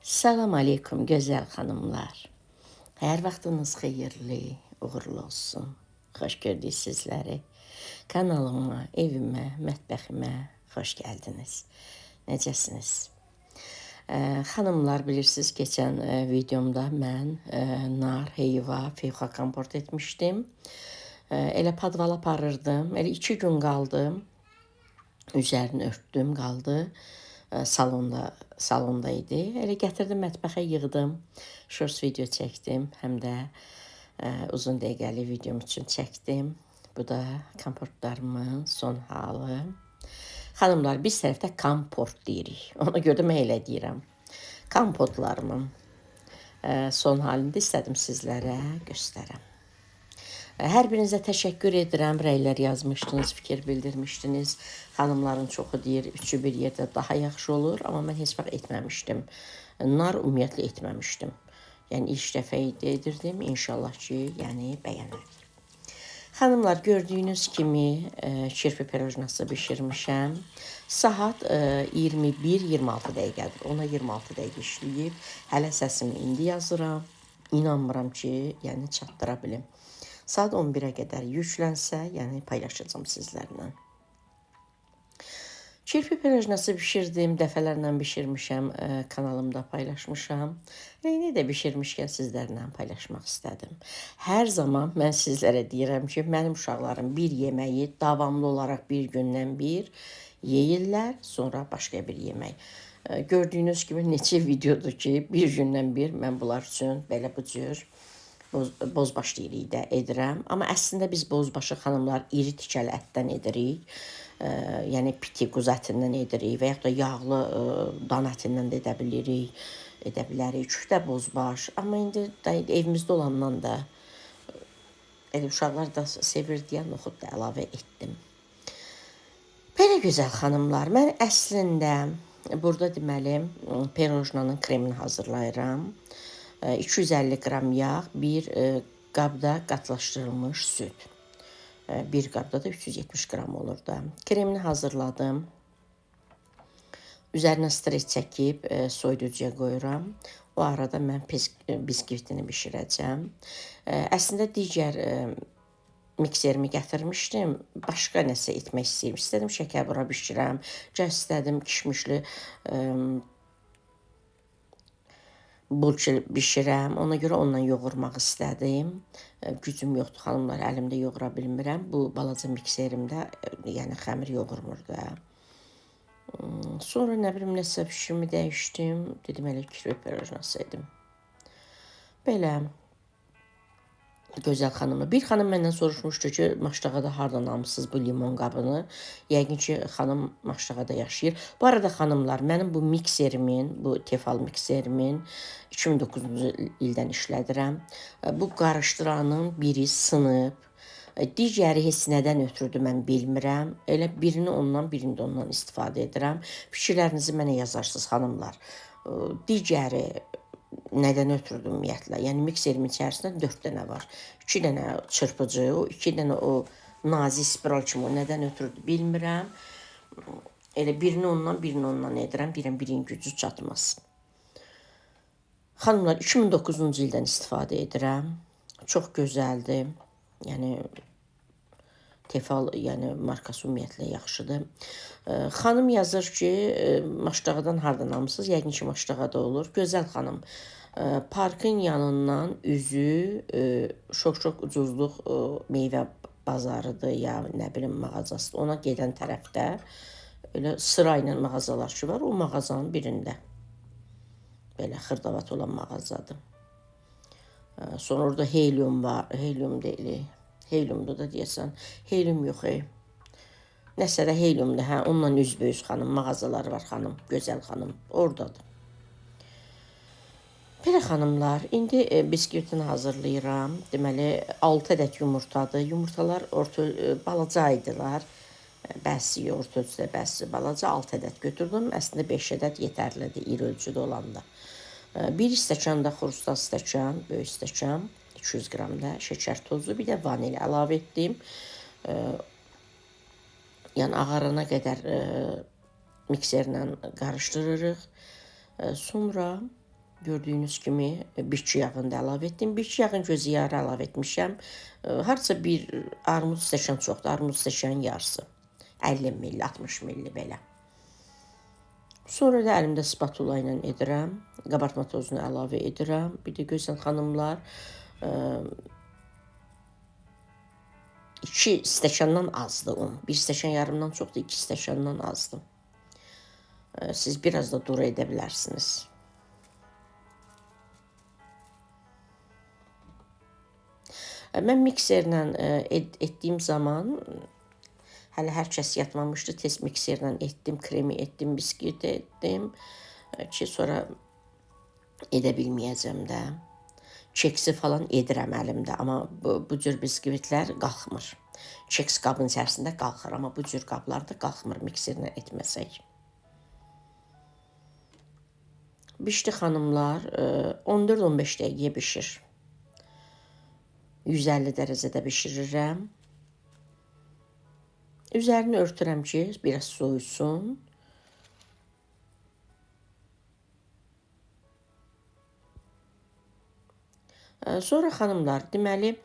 Salam aleykum gözəl xanımlar. Hər vaxtınız xeyirli, uğurlu olsun. Xoş gördük sizləri. Kanalıma, evimə, mətbəximə xoş gəldiniz. Necəsiniz? Xanımlar bilirsiniz, keçən videomda mən nar, heyva, feyxa komport etmişdim. Elə padvala aparırdım. Elə 2 gün qaldı. Üzərini örtdüm, qaldı. Salonda idi. Elə gətirdim mətbəxə yığdım. Shorts video çəkdim, həm də uzun dəqiqəli videom üçün çəkdim. Bu da komportlarımın son halı. Xanımlar, biz tərəfdə komport deyirik. Ona görə də mən elə deyirəm. Kompotlarımın son halını da istədim sizlərə göstərəm. Hər birinizə təşəkkür edirəm. Rəylər yazmışdınız, fikir bildirmişdiniz. Xanımların çoxu deyir, üçü bir yerdə daha yaxşı olur. Amma mən heç vaxt etməmişdim. Nar ümumiyyətlə etməmişdim. Yəni ilk dəfə edirdim. İnşallah ki, yəni bəyənərik. Xanımlar, gördüyünüz kimi çirpi pirojnası bişirmişəm. Saat 21-26 dəqiqədir. Ona 26 dəqiqə işləyib. Hələ səsimi indi yazıram. İnanmıram ki, yəni çatdıra bilim. Saat 11-ə qədər yüklənsə, yəni paylaşacağım sizlərlə. Çirpi pirojnası bişirdim, dəfələrlə bişirmişəm, kanalımda paylaşmışam. Reyni də bişirmişkən sizlərlə paylaşmaq istədim. Hər zaman mən sizlərə deyirəm ki, mənim uşaqlarım bir yeməyi davamlı olaraq bir gündən bir yeyirlər, sonra başqa bir yemək. Gördüyünüz kimi neçə videodur ki, bir gündən bir mən bunlar üçün belə bu cür bozbaş deyirik də edirəm. Amma əslində biz bozbaşı xanımlar iri tikəli ətdən edirik. Yəni piti quzu ətindən edirik və yaxud da yağlı dan ətindən də edə bilərik. Küftə bozbaş. Amma indi evimizdə olandan da elə uşaqlar da sevir deyə noxud da əlavə etdim. Belə gözəl xanımlar, mən əslində burada deməli pirojnanın kremini hazırlayıram. 250 qram yağ, bir qabda qatlaşdırılmış süd. Bir qabda da 370 qram olur da. Kremini hazırladım. Üzərinə streç çəkib soyuducuya qoyuram. O arada mən biskvitini bişirəcəm. Əslində digər mikserimi gətirmişdim. Başqa nəsə etmək istəyirəm. İstədim şəkər bura bişirəm. İstədim kişmişli bulçil bişirəm, ona görə ondan yoğurmaq istədim. Gücüm yoxdur xanımlar, əlimdə yoğura bilmirəm. Bu balaca mikserimdə, yəni xəmir yoğurmur da. Sonra nə bilim nəsə fikrimi dəyişdim. Dedim elə kirpi pirojnası edim. Belə gözəl xanımı. Bir xanım məndən soruşmuşdu ki, Maştağada hardan almışsınız bu limon qabını? Yəqin ki, xanım Maştağada yaşayır. Bu arada xanımlar, mənim bu mikserimin, bu tefal mikserimin 2009-cu ildən işlədirəm. Bu qarışdıranın biri sınıb. Digəri heç nədən ötürüdür mən bilmirəm. Elə birini ondan, birini də ondan istifadə edirəm. Fikirlərinizi mənə yazarsınız xanımlar. Digəri nədən ötürüdür ümumiyyətlə? Yəni mikserimin içərisində 4 dənə var. 2 dənə çırpıcı, 2 dənə o nazik spiral kimi o nədən ötürüdür bilmirəm. Elə birini ondan edirəm. Deyirəm, birinin gücü çatmaz. Xanımlar, 2009-cu ildən istifadə edirəm. Çox gözəldir. Yəni tefal, yəni markası ümumiyyətlə yaxşıdır. Xanım yazır ki, Maştağadan hardan almışsınız? Yəqin ki, Maştağada olur. Gözəl xanım, parkın yanından üzü çox ucuzluq meyvə bazarıdır ya nə bilim mağazasıdır. Ona gedən tərəfdə elə sırayla mağazalar ki var, o mağazanın birində. Belə xırdavat olan mağazadır. Sonra orada helium var, helium deyilik. Heliumda da deyəsən, helium yox. Nəsə də heliumda, hə, onunla üzbəyüz xanım, mağazaları var xanım, gözəl xanım, oradadır. Belə xanımlar, indi biskvitini hazırlayıram. Deməli, 6 ədəd yumurtadır. Yumurtalar balaca idilər. Bəzi orta ölçüdə, bəzi balaca 6 ədəd götürdüm. Əslində 5 ədəd yetərlidir, iri ölçüdə olanda. 1 stəkan da xuruşda stəkan, böyük stəkan. 200 qram da şəkər tozu, bir də vanil əlavə etdim. Yəni ağarana qədər mikserlə qarışdırırıq. Sonra Gördüyünüz kimi biçi yağını da əlavə etdim. Biçi yağın gözü yarı əlavə etmişəm. Harca bir armud stəkan çoxdur. Armud stəkanın yarısı. 50 ml, 60 ml belə. Sonra da əlimdə spatula ilə edirəm. Qabartma tozunu əlavə edirəm. Bir də gözəl xanımlar, 2 stəkandan azdır un. 1 stəkan yarımdan çoxdur, 2 stəkandan azdır. Siz biraz da duru edə bilərsiniz. Mən mikserlə etdiyim zaman, hələ hər kəs yatmamışdı, tez mikserlə etdim, kremi etdim, biskviti etdim ki, sonra edə bilməyəcəm də. Keksi falan edirəm əlimdə, amma bu cür biskvitlər qalxmır. Keks qabın içərisində qalxır, amma bu cür qablarda qalxmır mikserlə etməsək. Bişdi xanımlar, 14-15 dəqiqəyə bişir. 150 dərəcədə bişirirəm. Üzərini örtürəm ki, biraz soyusun. Sonra xanımlar, deməli,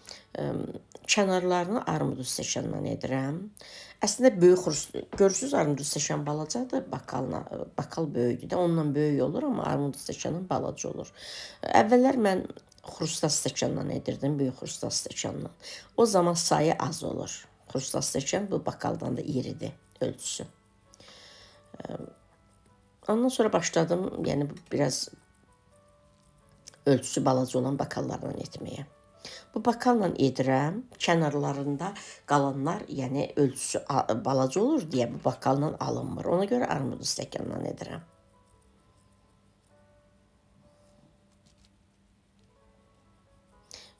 kənarlarını armud stəkandan edirəm. Əslində böyük xurst, görürsünüz armud stəkan balacadır, bakal böyükdür də, ondan böyük olur, amma armud stəkanın balaca olur. Əvvəllər mən xrusta stəkandan edirdim, böyük xrusta stəkandan. O zaman sayı az olur. Xrusta stəkan bu bakaldan da iridir ölçüsü. Ondan sonra başladım, yəni biraz ölçüsü balaca olan bakallarla etməyə. Bu bakalla edirəm, kənarlarında qalanlar, yəni ölçüsü balaca olur deyə bu bakalla alınmır. Ona görə armud stəkandan edirəm.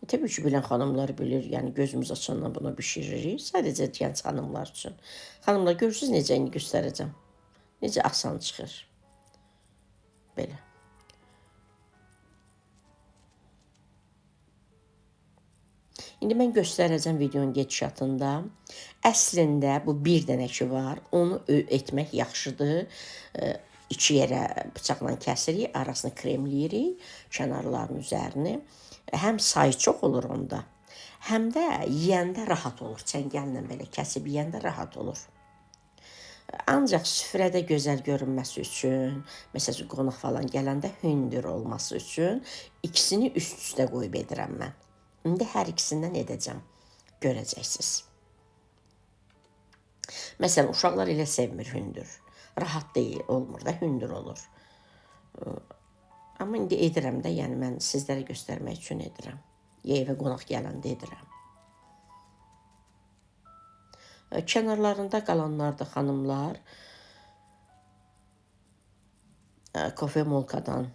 Təbii ki, bilən xanımlar bilir, yəni gözümüz açandan bunu bişiririk. Sadəcə gənc xanımlar üçün. Xanımlar, görürsünüz necə indi göstərəcəm. Necə asan çıxır. Belə. İndi mən göstərəcəm videonun gedişatında. Əslində bu bir dənə ki var, onu etmək yaxşıdır. 2 yerə bıçaqla kəsirik, arasını kremləyirik, kənarların üzərini. Həm sayı çox olur onda, həm də yeyəndə rahat olur. Çəngəllə belə kəsib yeyəndə rahat olur. Ancaq süfrədə gözəl görünməsi üçün, məsələn, qonaq falan gələndə hündür olması üçün ikisini üst-üstə qoyub edirəm mən. İndi hər ikisindən edəcəm, görəcəksiniz. Məsələn, uşaqlar elə sevmir hündür. Rahat deyil, olmur da, hündür olur. Amma indi edirəm də, yəni mən sizlərə göstərmək üçün edirəm. Evə qonaq gələndə edirəm. Kənarlarında qalanlar da xanımlar kofemolkadan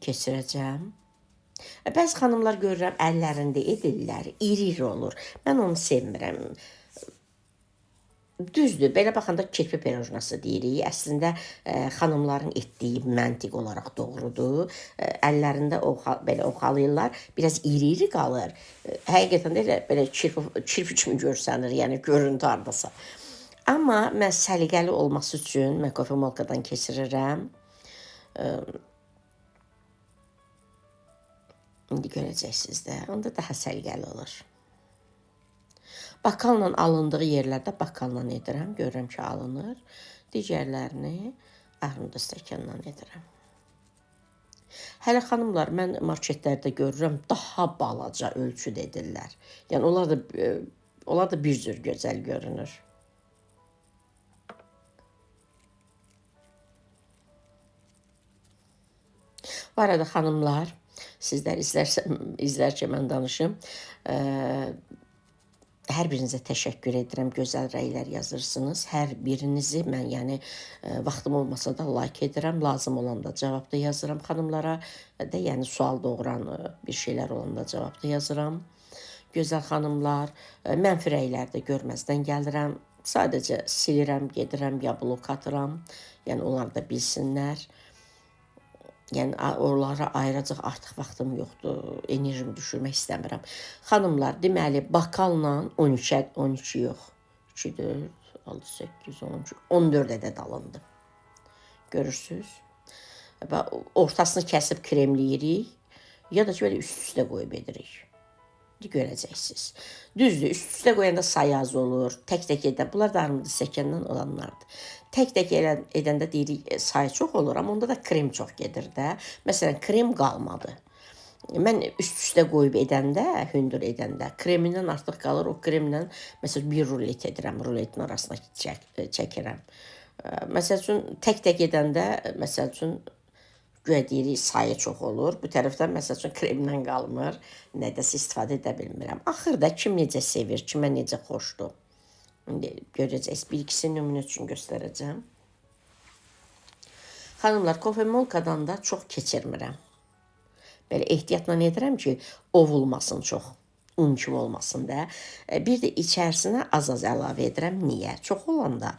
keçirəcəm. Bəzi xanımlar görürəm, əllərində edirlər, iri olur. Mən onu sevmirəm. Düzdür, belə baxanda kirpi pirojnası deyirik. Əslində xanımların etdiyi məntiq olaraq doğrudur. Əllərində belə oxalayırlar, biraz iri-iri qalır. Həqiqətən də belə kirpi kimi görsənir, yəni görüntü hardasa. Amma mən səliqəli olması üçün mən kofemolkadan keçirirəm. İndi görəcəksiniz də, onda daha səliqəli olur. Bakalla alındığı yerlərdə bakalla edirəm. Görürəm ki, alınır. Digərlərini armud stəkandan edirəm. Hələ xanımlar, mən marketlərdə görürəm, daha balaca ölçüd edirlər. Yəni, onlar da bir cür gözəl görünür. Bu arada xanımlar, sizlər izlərkən mən danışım. Hər birinizə təşəkkür edirəm, gözəl rəylər yazırsınız. Hər birinizi mən, yəni, vaxtım olmasa da like edirəm, lazım olanda cavab da yazıram xanımlara. Yəni, sual doğuran bir şeylər olanda cavab da yazıram. Gözəl xanımlar, mənfi rəylərdə görməzdən gəlirəm. Sadəcə silirəm, gedirəm, ya blok atıram. Yəni, onlar da bilsinlər. Yəni, oralara ayıracaq artıq vaxtım yoxdur, enerjimi düşürmək istəmirəm. Xanımlar, deməli, bakalla 12 yox, 2, 4, 6, 8, 10, 14 ədəd alındı. Görürsünüz? Və ortasını kəsib kremləyirik, ya da ki, belə üst-üstə qoyub edirik. Görəcəksiniz. Düzdür, üst-üstə qoyanda sayı az olur, tək-tək edən, bunlar da armud stəkandan olanlardır. Tək-tək edəndə deyirik, sayı çox olur, amma onda da krem çox gedir də. Məsələn, krem qalmadı. Mən üst-üstə qoyub edəndə, hündür edəndə, kremindən artıq qalır, o kremlə, məsələn, bir rulet edirəm, ruletin arasına çəkirəm. Məsəl üçün, tək-tək edəndə, məsəl üçün, güya deyirik, sayı çox olur. Bu tərəfdən, məsəl üçün, kremdən qalmır, nədəsə istifadə edə bilmirəm. Axırda kim necə sevir, kimə necə xoşdur. İndi görəcəksiniz, bir-ikisi nümunə üçün göstərəcəm. Xanımlar, kofemolkadan da çox keçirmirəm. Belə ehtiyatla edirəm ki, ovulmasın çox, un kimi olmasın da. Bir də içərisinə az-az əlavə edirəm. Niyə? Çox olanda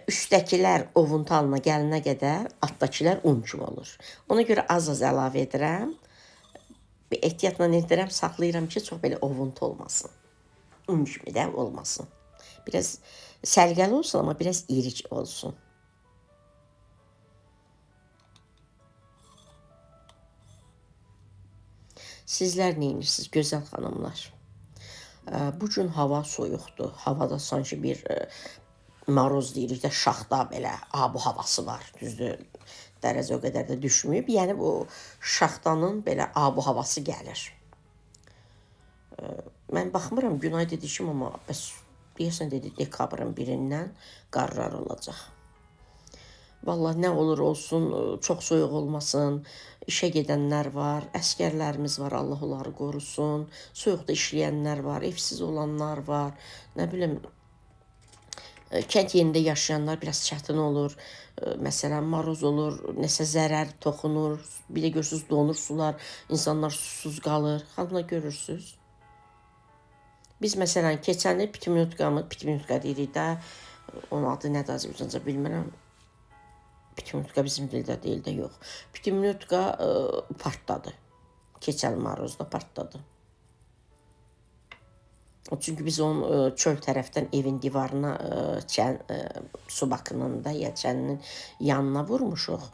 üstdəkilər ovuntu halına gəlinə qədər altdakilər un kimi olur. Ona görə az-az əlavə edirəm. Ehtiyatla edirəm, saxlayıram ki, çox belə ovuntu olmasın. Un kimi də olmasın. Biraz səliqəli olsun, amma biraz iri olsun. Sizlər neyinirsiniz, gözəl xanımlar? Bugün hava soyuqdur. Havada sanki bir maroz deyirik də, şaxta belə abu havası var. Düzdür, dərəcə o qədər də düşməyib. Yəni, bu şaxtanın belə abu havası gəlir. Mən baxmıram, Günay dedi ki, amma bəs deyəsən dedi, dekabrın 1-dən qarlar olacaq. Vallahi nə olur olsun, çox soyuq olmasın, işə gedənlər var, əskərlərimiz var, Allah onları qorusun, soyuqda işləyənlər var, evsiz olanlar var, nə bilim, kənd yerində yaşayanlar biraz çətin olur, məsələn, maroz olur, nəsə zərər toxunur, bir də görürsünüz, donur sular, insanlar susuz qalır, xanımlar görürsünüz. Biz, məsələn, keçən il pitiminutka deyirik də, onun adı nədir, Azərbaycanca bilmirəm, pitiminutka bizim dildə deyil də, yox. Pitiminutka partladı. Keçən marozda partladı. Çünki biz onun çöl tərəfdən evin divarına, su bakının da, ya çəninin yanına vurmuşuq.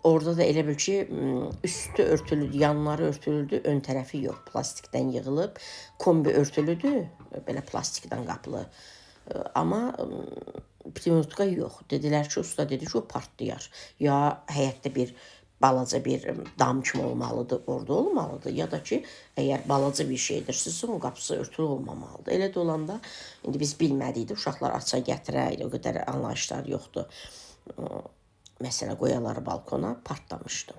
Orada da elə bil ki, üstü örtülüdür, yanları örtülüdür, ön tərəfi yox, plastikdən yığılıb. Kombi örtülüdür, belə plastikdən qapılı. Amma pitiminutka yox. Dedilər ki, usta dedi ki, o partlayar. Ya həyətdə bir balaca bir dam kimi olmalıdır, orada olmalıdır. Ya da ki, əgər balaca bir şeydirsinizsə, onun qapısı örtülü olmamalıdır. Elə də olanda, indi biz bilmədikdə, uşaqlar aça gətirəydi, o qədər anlayışlar yoxdur. Məsələn, qoyaları balkona partlamışdı.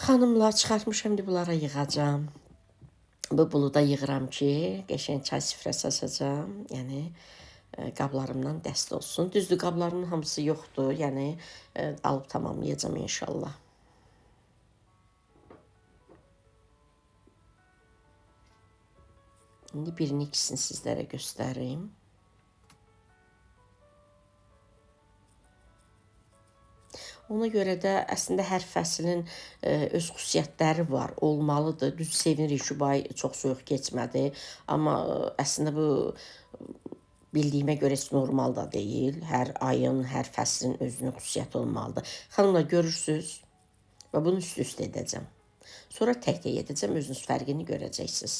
Xanımlar, çıxartmışam, bunlara yığacam. Bu buluda yığıram ki, qəşəng çay süfrəsi açacam. Yəni, qablarımdan dəst olsun. Düzdür, qablarımın hamısı yoxdur. Yəni, alıb tamamlayacam inşallah. İndi birini, ikisini sizlərə göstərim. Ona görə də əslində hər fəslin öz xüsusiyyətləri var, olmalıdır. Düz sevinirik ki, bu ay çox soyuq keçmədi. Amma əslində bu bildiyimə görə heç normal da deyil. Hər ayın, hər fəslin özünün xüsusiyyəti olmalıdır. Xanımlar, görürsünüz və bunu üst-üstə edəcəm. Sonra tək-tək edəcəm, özünüz fərqini görəcəksiniz.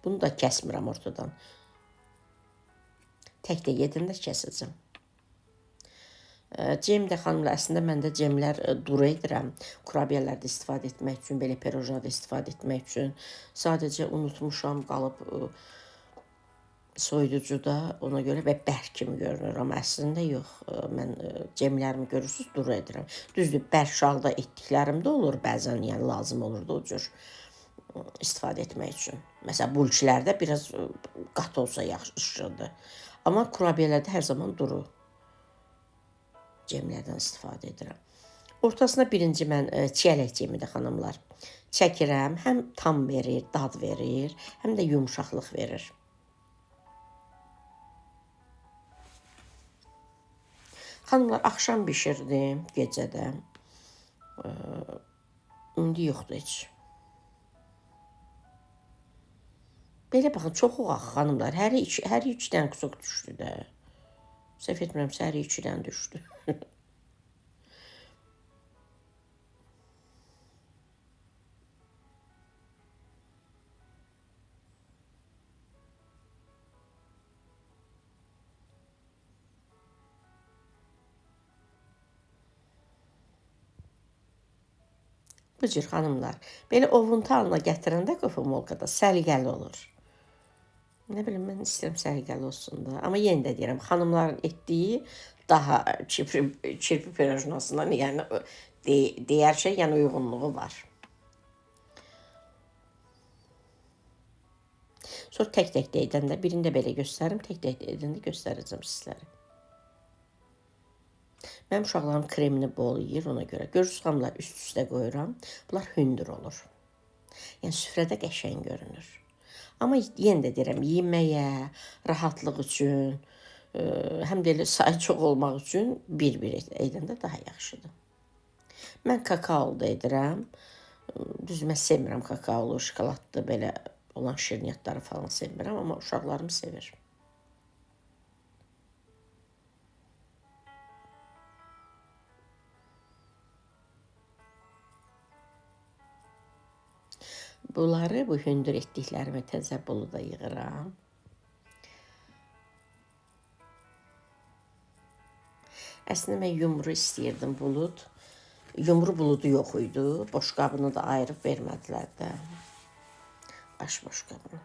Bunu da kəsmirəm ortadan. Tək-tək edəndə kəsəcəm. Cem də xanımlar, əslində mən də cemlər duru edirəm. Kurabiyələrdə istifadə etmək üçün, belə pirojada istifadə etmək üçün. Sadəcə unutmuşam, qalıb soyuducuda, ona görə və bərk kimi görünür. Amma əslində yox, mən cemlərimi görürsünüz, duru edirəm. Düzdür, bərk şalda etdiklərim də olur, bəzən yəni lazım olurdu o cür istifadə etmək üçün. Məsələn, bulçilərdə biraz qat olsa yaxşıdır. Amma kurabiyələrdə hər zaman duru cemlərdən istifadə edirəm. Ortasına birinci mən çiyələk cemi də xanımlar çəkirəm. Həm tam verir, dad verir, həm də yumuşaqlıq verir. Xanımlar, axşam bişirdim, gecədə. İndi yoxdur heç. Belə baxın, çox oğaq xanımlar. Hər 3 dənə qusok düşdü də. Səhv etmirəmsə hər 2-dən düşdü. Bu cür xanımlar, belə ovuntu halına gətirəndə kofemolkada səliqəli olur. Nə bilim, mən istəyirəm səliqəli olsun da. Amma yenə də deyirəm, xanımların etdiyi daha kirpi pirojnasından, yəni deyərsək, yəni uyğunluğu var. Sonra tək-tək də edəndə, birində belə göstərim, tək-tək də edəndə göstərəcəm sizlərə. Mənim uşaqlarım kremini bol yeyir, ona görə. Görürsünüz, xanımlar, üst-üstə qoyuram. Bunlar hündür olur. Yəni, süfrədə qəşəng görünür. Amma yenə də deyirəm, yeməyə, rahatlıq üçün, həm də elə sayı çox olmaq üçün bir-bir edəndə daha yaxşıdır. Mən kakaolu da edirəm. Düz, mən sevmirəm kakaolu, şokoladlı belə olan şirniyyatları falan sevmirəm, amma uşaqlarım sevir. Bunları, bu hündür etdiklərimi təzə buluda yığıram. Əslində mən yumru istəyirdim bulud. Yumru buludu yox idi. Boşqabını da ayırıb vermədilər də. Baş boşqabını.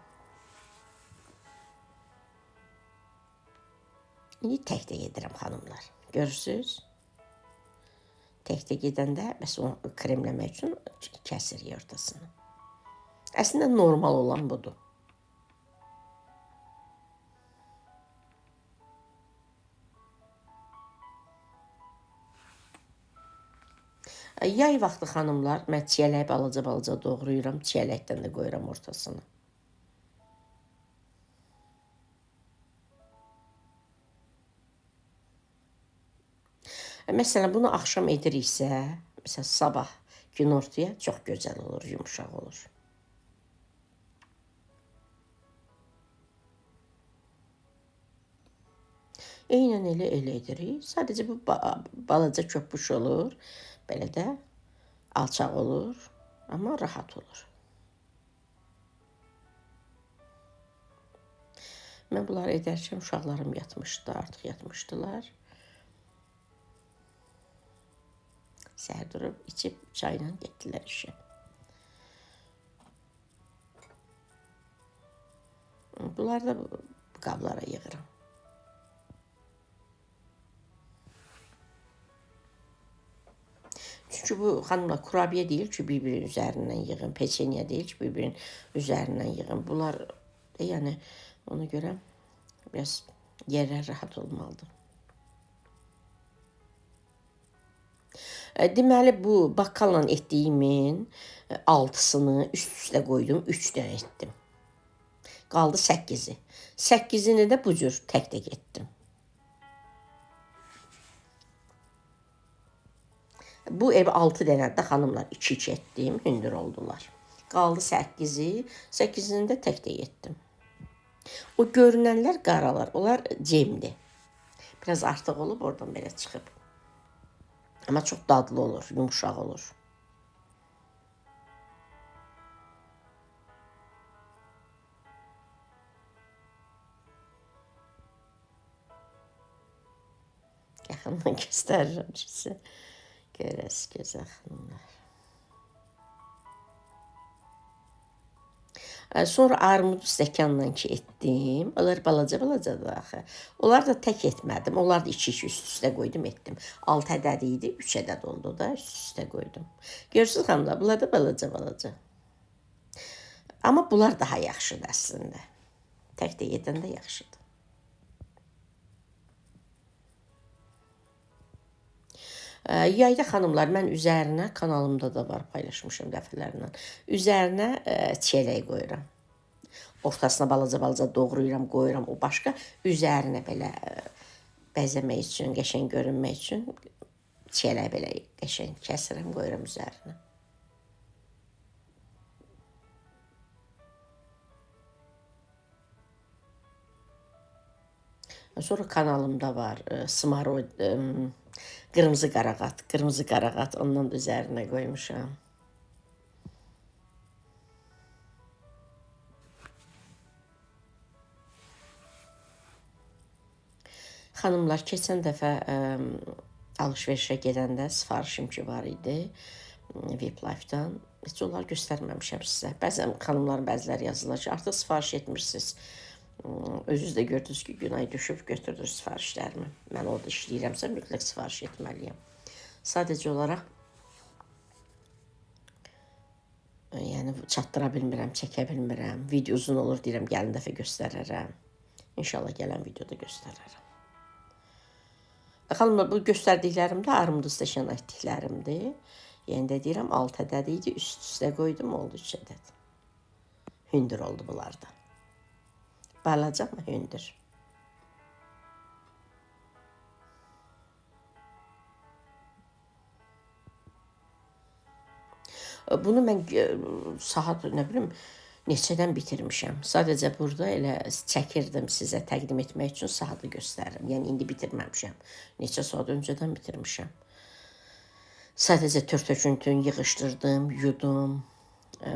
İndi tək-tək edirəm, xanımlar. Görürsünüz? Tək-tək edəndə, bəs onu kremləmək üçün kəsirik ortasını. Əslində normal olan budur. Yay vaxtı xanımlar, mən çiyələk balaca-balaca doğrayıram, çiyələkdən də qoyuram ortasını. Məsələn, bunu axşam ediriksə, məsələn, sabah günortaya çox gözəl olur, yumuşaq olur. Eynən elə edirik. Sadəcə bu balaca köpüş olur. Belə də alçaq olur. Amma rahat olur. Mən bunları edərkən uşaqlarım yatmışdı, artıq yatmışdılar. Səhər durub, içib, çayla getdilər işə. Bunları da qablara yığıram. Çünki bu, xanımlar, kurabiyə deyil ki, bir-birinin üzərindən yığın. Peçeniya deyil ki, bir-birinin üzərindən yığın. Bunlar, yəni, ona görə biraz yerlər rahat olmalıdır. Deməli, bu bakkalla etdiyimin 6-sını üst-üstə qoydum, 3 dənə etdim. Qaldı 8-i. 8-ini də bu cür tək-tək etdim. Bu ev 6 dənədə xanımlar 2-2 etdim, hündür oldular. Qaldı 8-i, 8-ini də tək-tək etdim. O görünənlər qaralar, onlar cemdir. Biraz artıq olub, oradan belə çıxıb. Amma çox dadlı olur, yumuşaq olur. Yaxından göstərirəm sizə. Görəsiz gözəl xanımlar. Sonra armudu stəkanla ki etdim. Onlar balaca-balacadır axı. Onlar da tək etmədim. Onlar da 2-2 üst-üstə qoydum, etdim. 6 ədəd idi, 3 ədəd oldu da üst-üstə qoydum. Görürsünüz xanımlar, bunlar da balaca-balaca. Amma bunlar daha yaxşıdır əslində. Tək-tək edəndə yaxşıdır. Yayda xanımlar, mən üzərinə, kanalımda da var, paylaşmışım dəfələrlə. Üzərinə çiyələk qoyuram. Ortasına balaca-balaca doğrayıram, qoyuram. O başqa, üzərinə belə bəzəmək üçün, qəşəng görünmək üçün çiyələk belə qəşəng kəsirəm, qoyuram üzərinə. Sonra kanalımda var Smarod, qırmızı qarağat, qırmızı qarağat ondan da üzərinə qoymuşam. Xanımlar, keçən dəfə alış-verişə gedəndə sifarişim ki var idi VIP Life-dan. Heç onları göstərməmişəm sizə. Bəzən xanımların bəziləri yazırlar ki, artıq sifariş etmirsiniz. Özünüz də gördünüz ki, Günay düşüb götürdünüz sifarişlərimi. Mən orada işləyirəmsə mütləq sifariş etməliyəm. Sadəcə olaraq yəni çatdıra bilmirəm, çəkə bilmirəm. Video uzun olur deyirəm, gəlin dəfə göstərərəm. İnşallah gələn videoda göstərərəm. Xanımlar, bu göstərdiklərim də armudlu steşan etdiklərimdir. Yəni də deyirəm, 6 ədəd idi, üst-üstə qoydum, oldu 3 ədəd. Hündür oldu bunlar da. Balaca mı hündür? Bunu mən saat, nə bilim, neçədən bitirmişəm. Sadəcə burada elə çəkirdim sizə təqdim etmək üçün saatı göstərirəm. Yəni indi bitirməmişəm. Neçə saat öncədən bitirmişəm. Sadəcə törtöküntün yığışdırdım, yudum,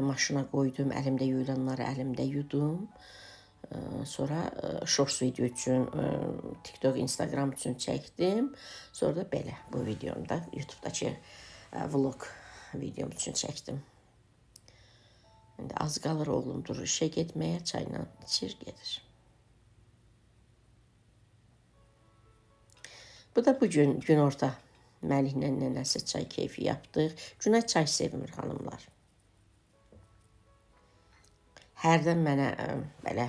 maşına qoydum, əlimdə yuyulanları əlimdə yudum. Sonra shorts video üçün, TikTok, Instagram üçün çəkdim. Sonra da belə bu videomu da YouTube'dakı vlog videom üçün çəkdim. İndi az qalır oğlum durur işə getməyə, çayla içir gedir. Bu da bugün günorta Məliklə nənəsi çay keyfi yapdıq. Günay çay sevmir xanımlar. Hərdən mənə belə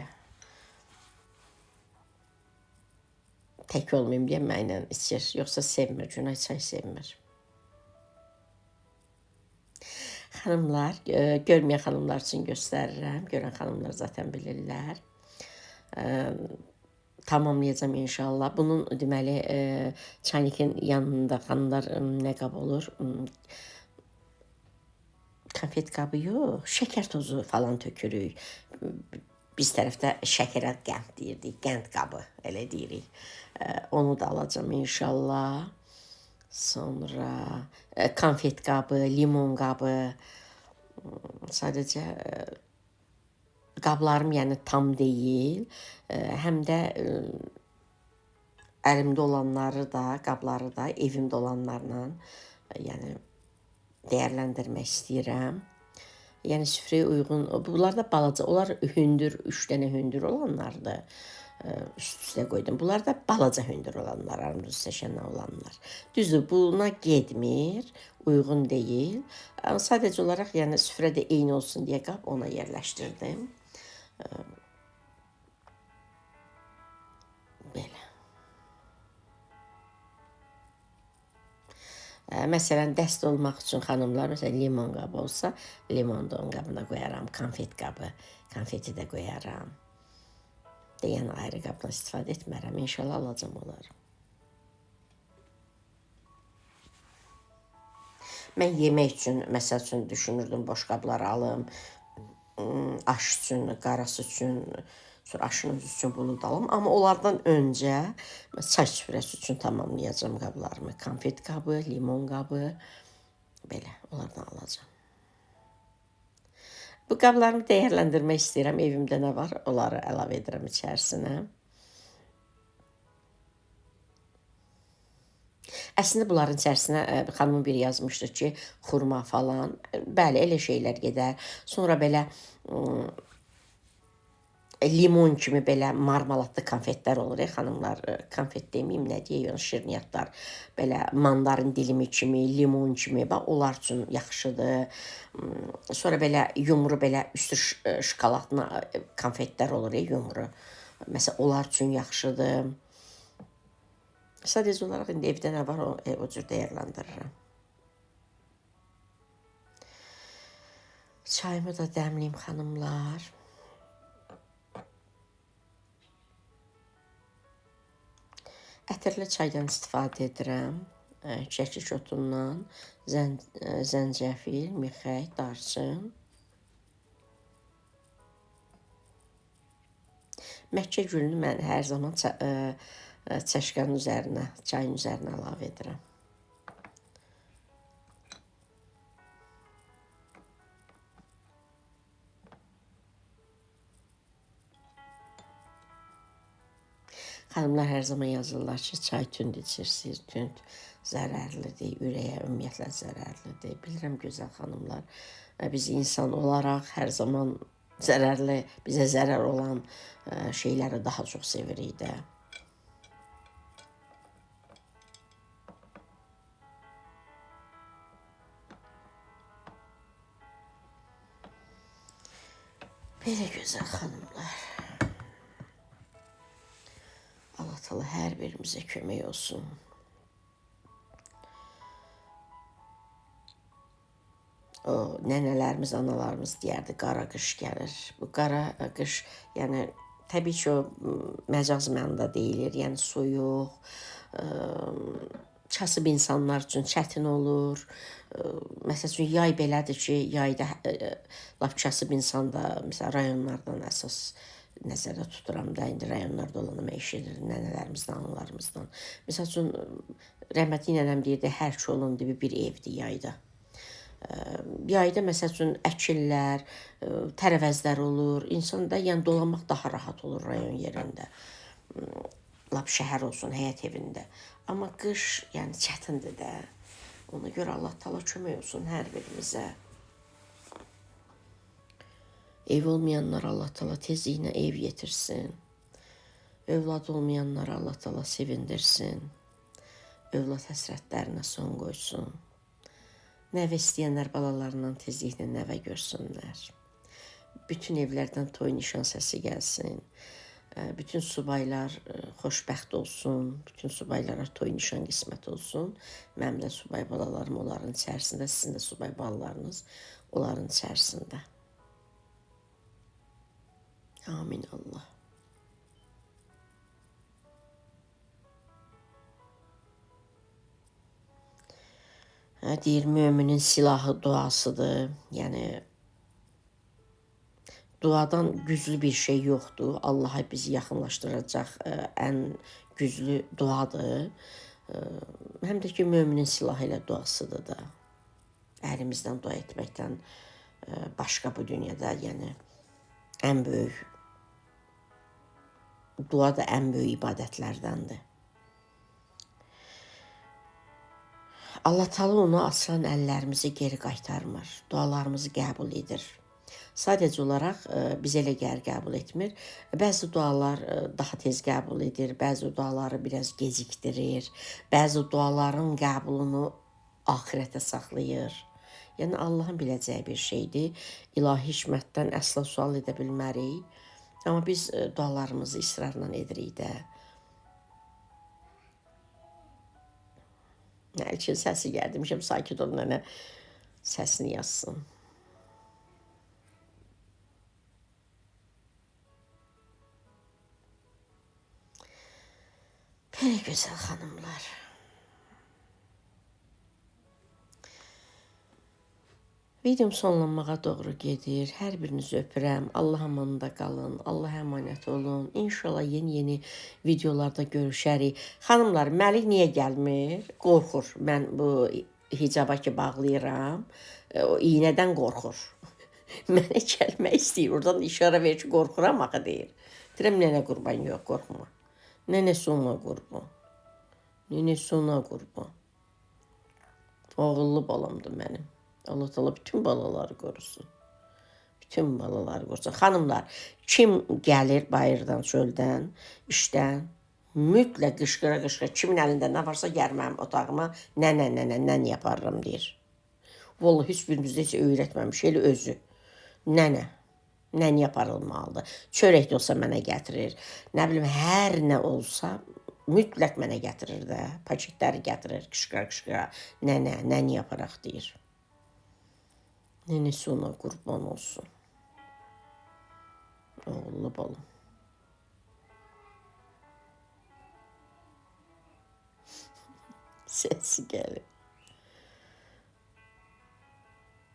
tək olmayım deyə mənlə içir. Yoxsa sevmir, Günay çay sevmir. Xanımlar, görməyən xanımlar üçün göstərirəm. Görən xanımlar zaten bilirlər. Tamamlayacağım inşallah. Bunun deməli çaynikin yanında xanımlar nə qab olur? Konfet qabı yox, şəkər tozu falan tökürük. Biz tərəfdə şəkərə qənd deyirdik, qənd qabı elə deyirik. Onu da alacağım inşallah. Sonra konfet qabı, limon qabı. Sadəcə qablarım yəni tam deyil. Həm də əlimdə olanları da, qabları da evimdə olanlarla yəni dəyərləndirmək istəyirəm. Yəni süfrəyə uyğun, bunlar da balaca, onlar hündür, 3 dənə hündür olanlardır. Üst-üstə qoydum. Bunlar da balaca hündür olanlar, armudlu steşandan olanlar. Düzdür, buna getmir, uyğun deyil. Sadəcə olaraq yəni süfrədə eyni olsun deyə qab ona yerləşdirdim. Belə. Məsələn, dəst olmaq üçün xanımlar, məsələn, limon qabı olsa, limon da onun qabına qoyaram, konfet qabı, konfeti də qoyaram. Yəni ayrı qabdan istifadə etmərəm, inşallah alacam onları. Mən yemək üçün, məsəl üçün düşünürdüm, boş qabları alım, aş üçün, qarası üçün, sonra aşın özü üçün bunu da alım. Amma onlardan öncə çay süfrəsi üçün tamamlayacağım qablarımı. Konfet qabı, limon qabı, belə onlardan alacağım. Bu qablarımı dəyərləndirmək istəyirəm. Evimdə nə var, onları əlavə edirəm içərisinə. Əslində bunların içərisinə xanımın biri yazmışdı ki, xurma falan. Bəli, elə şeylər gedər. Sonra belə limon kimi belə marmeladlı konfetlər olur, xanımlar. Konfet deməyim, nə deyək, şirniyyatlar. Belə mandarin dilimi kimi, limon kimi, bax, onlar üçün yaxşıdır. Sonra belə yumru, belə üstü şokoladlı konfetlər olur, yumru. Məsələn, onlar üçün yaxşıdır. Sadəcə olaraq indi evdə nə var, o cür dəyərləndirirəm. Çayımı da dəmliyim, xanımlar. Ətirli çaydan istifadə edirəm. Kəkik otundan, zəncəfil, mixək, darçın. Məkkə gülünü mən hər zaman çaşkanın üzərinə, çayın üzərinə əlavə edirəm. Xanımlar hər zaman yazırlar ki, çay tünd içirsiniz, tünd zərərlidir, ürəyə ümumiyyətlə zərərlidir. Bilirəm gözəl xanımlar, biz insan olaraq hər zaman zərərli, bizə zərər olan şeyləri daha çox sevirik də. Belə gözəl xanımlar. Allah Teala hər birimizə kömək olsun. O nənələrimiz, analarımız deyərdi, qara qış gəlir. Bu qara qış, yəni təbii ki, o məcaz mənada deyilir, yəni soyuq, kasıb insanlar üçün çətin olur. Məsəl üçün, yay belədir ki, yayda lap kasıb insan da, məsələn, rayonlardan əsas nəzərdə tuturam da, indi rayonlarda olanı mən eşidirdim nənələrimizdən, analarımızdan. Məsəl üçün, rəhmətli nənəm deyirdi, hər ki olan bir evdir yayda. Yayda məsəl üçün əkillər, tərəvəzlər olur. İnsanda yəni dolanmaq daha rahat olur rayon yerində. Lap şəhər olsun, həyət evində. Amma qış yəni çətindir də. Ona görə Allah Teala kömək olsun hər birimizə. Ev olmayanlar Allah Teala tezliklə ev yetirsin. Övlad olmayanlar Allah Teala sevindirsin. Övlad həsrətlərinə son qoysun. Nəvə istəyənlər balalarından tezliklə nəvə görsünlər. Bütün evlərdən toy nişan səsi gəlsin. Bütün subaylar xoşbəxt olsun. Bütün subaylara toy nişan qismət olsun. Mənim də subay balalarım onların içərisində, sizin də subay balalarınız onların içərisində. Amin Allah. Deyir, müminin silahı duasıdır. Yəni, duadan güclü bir şey yoxdur. Allaha bizi yaxınlaşdıracaq ən güclü duadır. Həm də ki, müminin silahı ilə duasıdır da. Əlimizdən dua etməkdən başqa bu dünyada, yəni, ən böyük, dua da ən böyük ibadətlərdəndir. Allah Teala onu açılan əllərimizi geri qaytarmır. Dualarımızı qəbul edir. Sadəcə olaraq biz elə qəbul etmir. Bəzi dualar daha tez qəbul edir, bəzi duaları biraz gecikdirir, bəzi duaların qəbulunu axirətə saxlayır. Yəni Allahın biləcəyi bir şeydir. İlahi hikmətdən əsla sual edə bilmərik. Amma biz dualarımızı israrla edirik də. Elçin səsi gəldi, demişəm, sakit olun, nənə səsini yazsın. Belə gözəl xanımlar. Videom sonlanmağa doğru gedir. Hər birinizi öpürəm. Allah amanında qalın. Allah əmanət olun. İnşallah yeni videolarda görüşərik. Xanımlar, Məlik niyə gəlmir? Qorxur. Mən bu hicaba ki bağlayıram. O iynədən qorxur. Mənə gəlmək istəyir. Oradan işarə verir ki, qorxuram axı deyir. Deyirəm, nənə qurban, yox, qorxma. Nənə sona qurban. Nənə sona qurban. Oğullu balamdır mənim. Allah Teala bütün balaları qorusun. Bütün balaları qorusun. Xanımlar, kim gəlir bayırdan, çöldən, işdən, mütləq qışqıra-qışqıra, kimin əlində nə varsa gəl mənim otağıma, nənə yaparım deyir. Vallahi heç birimizdə heç öyrətməmiş, elə özü. Nənə yaparılmalıdır. Çörək də olsa mənə gətirir. Nə bilim, hər nə olsa mütləq mənə gətirir də. Paketləri gətirir, qışqıra-qışqıra. Nənə yaparaq deyir. Nənəsi ona qurban olsun. Oğullu balım. Səsi gəlir.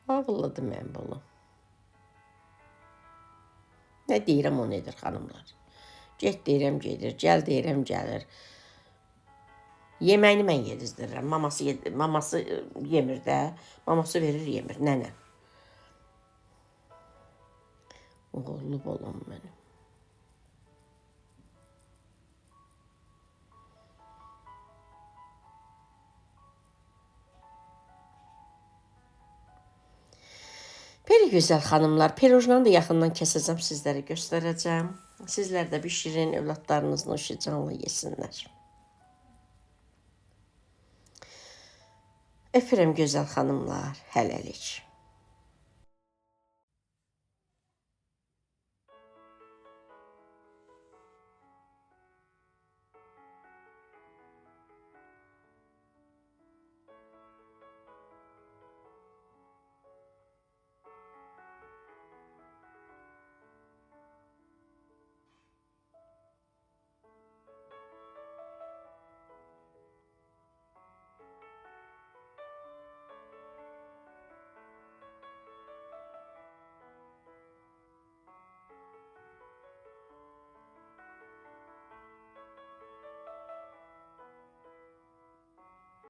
Ağıllıdır mənim balam. Nə deyirəm, onu edir xanımlar. Get deyirəm gedir, gəl deyirəm gəlir. Yeməyini mən yedizdirirəm. Maması yemir də. Maması verir, yemir. Nənə. Oğullu olam mənim. Belə gözəl xanımlar, pirojnanı da yaxından kəsəcəm, sizlərə göstərəcəm. Sizlər də bişirin, övladlarınızla o canlı yesinlər. Öpürəm gözəl xanımlar, hələlik.